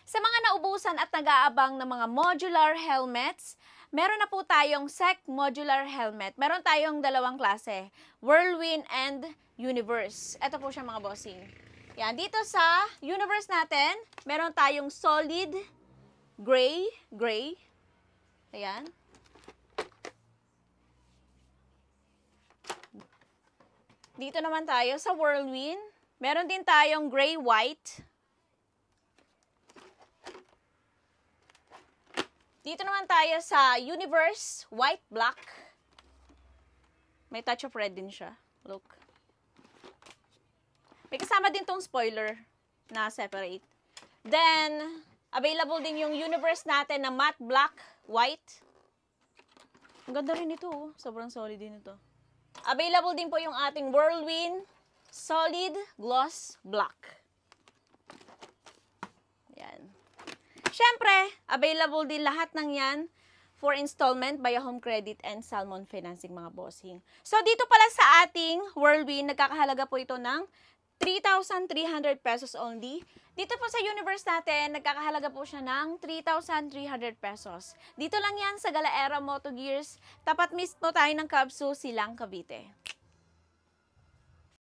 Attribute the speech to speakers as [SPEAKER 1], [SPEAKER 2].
[SPEAKER 1] Sa mga naubusan at nag-aabang ng mga modular helmets, meron na po tayong SEC modular helmet. Meron tayong dalawang klase, Whirlwind and Universe. Ito po siya mga bossing. Yan, dito sa Universe natin, meron tayong solid gray. Ayan. Dito naman tayo sa Whirlwind. Meron din tayong gray-white. Dito naman tayo sa Universe, white-black. May touch of red din siya. Look. May kasama din tong spoiler na separate. Then, available din yung Universe natin na matte black, white. Ang ganda rin ito. Oh. Sobrang solid din ito. Available din po yung ating Whirlwind Solid Gloss Black. Yan. Siyempre, available din lahat ng yan for installment via home credit and Salmon Financing mga bossing. So, dito pala sa ating Whirlwind, nagkakahalaga po ito ng 3,300 pesos only. Dito po sa Universe natin, nagkakahalaga po siya ng 3,300 pesos. Dito lang yan sa Galaera Moto Gears. Tapat mismo tayo ng Kabsu, Silang, Cavite.